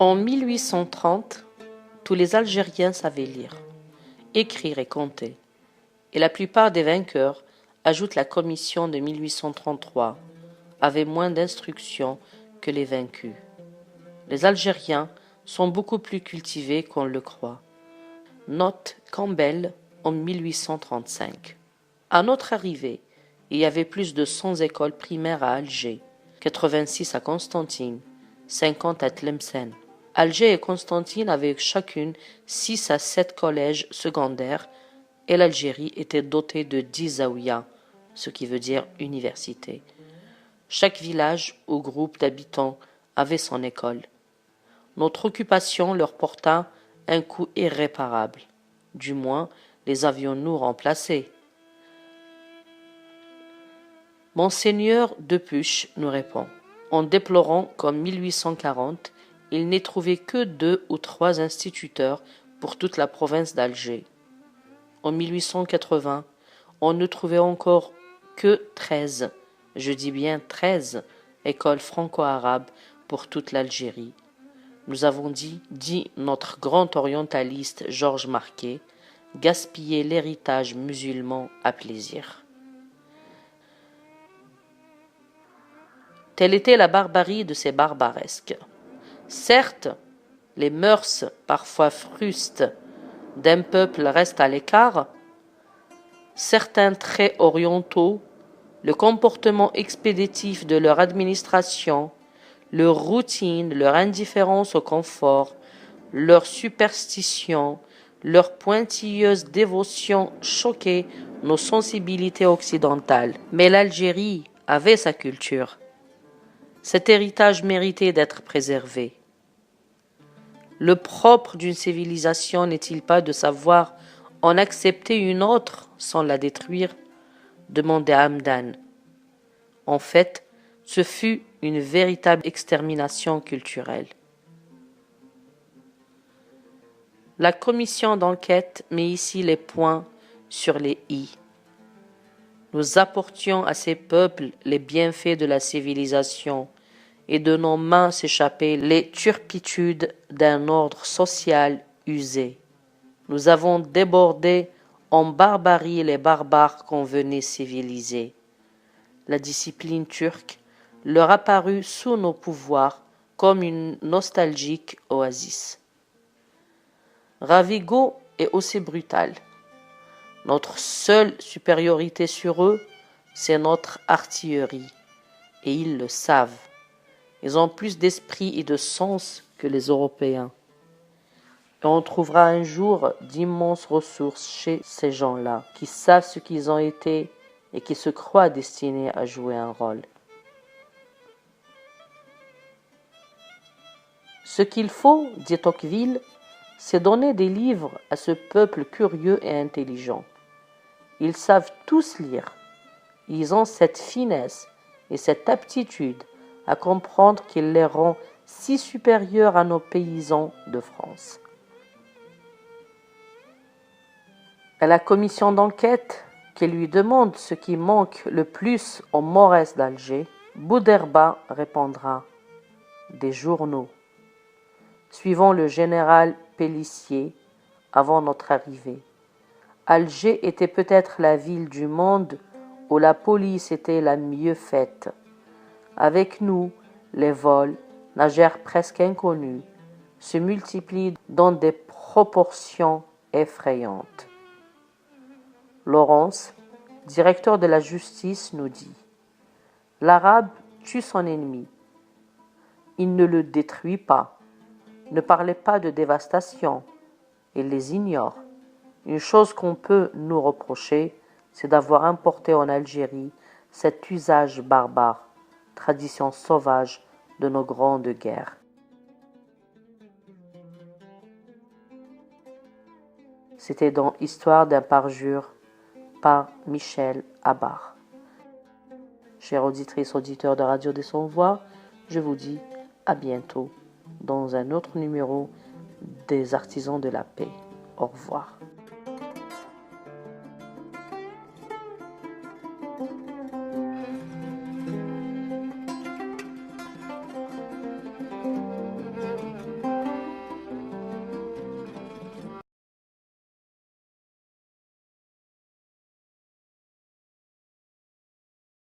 En 1830, tous les Algériens savaient lire, écrire et compter, et la plupart des vainqueurs, ajoute la commission de 1833, avaient moins d'instruction que les vaincus. Les Algériens sont beaucoup plus cultivés qu'on le croit. Note Campbell en 1835. À notre arrivée, il y avait plus de 100 écoles primaires à Alger, 86 à Constantine, 50 à Tlemcen. Alger et Constantine avaient chacune 6 à 7 collèges secondaires et l'Algérie était dotée de 10 zaouïas, ce qui veut dire université. Chaque village ou groupe d'habitants avait son école. Notre occupation leur porta un coup irréparable. Du moins, les avions-nous remplacés. Monseigneur Depuche nous répond, en déplorant qu'en 1840, il n'ait trouvé que 2 ou 3 instituteurs pour toute la province d'Alger. En 1880, on ne trouvait encore que 13, je dis bien 13, écoles franco-arabes pour toute l'Algérie. Nous avons dit notre grand orientaliste Georges Marquet, gaspiller l'héritage musulman à plaisir. Telle était la barbarie de ces barbaresques. Certes, les mœurs, parfois frustes, d'un peuple restent à l'écart. Certains traits orientaux, le comportement expéditif de leur administration, leur routine, leur indifférence au confort, leur superstition, leur pointilleuse dévotion choquaient nos sensibilités occidentales. Mais l'Algérie avait sa culture. Cet héritage méritait d'être préservé. Le propre d'une civilisation n'est-il pas de savoir en accepter une autre sans la détruire? Demandait Hamdan. En fait, ce fut une véritable extermination culturelle. La commission d'enquête met ici les points sur les i. Nous apportions à ces peuples les bienfaits de la civilisation et de nos mains s'échappaient les turpitudes d'un ordre social usé. Nous avons débordé en barbarie les barbares qu'on venait civiliser. La discipline turque leur apparut sous nos pouvoirs comme une nostalgique oasis. Ravigo est aussi brutal. Notre seule supériorité sur eux, c'est notre artillerie, et ils le savent. Ils ont plus d'esprit et de sens que les Européens. Et on trouvera un jour d'immenses ressources chez ces gens-là, qui savent ce qu'ils ont été et qui se croient destinés à jouer un rôle. Ce qu'il faut, dit Tocqueville, c'est donner des livres à ce peuple curieux et intelligent. Ils savent tous lire. Ils ont cette finesse et cette aptitude à comprendre qu'il les rend si supérieurs à nos paysans de France. À la commission d'enquête qui lui demande ce qui manque le plus aux Maures d'Alger, Boudherba répondra « des journaux ». Suivant le général Pélissier, avant notre arrivée, Alger était peut-être la ville du monde où la police était la mieux faite. Avec nous, les vols, nageurs presque inconnus, se multiplient dans des proportions effrayantes. Laurence, directeur de la justice, nous dit « L'Arabe tue son ennemi. Il ne le détruit pas. Ne parlez pas de dévastation. Il les ignore. Une chose qu'on peut nous reprocher, c'est d'avoir importé en Algérie cet usage barbare, tradition sauvage de nos grandes guerres. » C'était dans Histoire d'un parjure par Michel Abar. Chères auditrices, auditeurs de Radio des Sans-Voix, je vous dis à bientôt dans un autre numéro des Artisans de la Paix. Au revoir.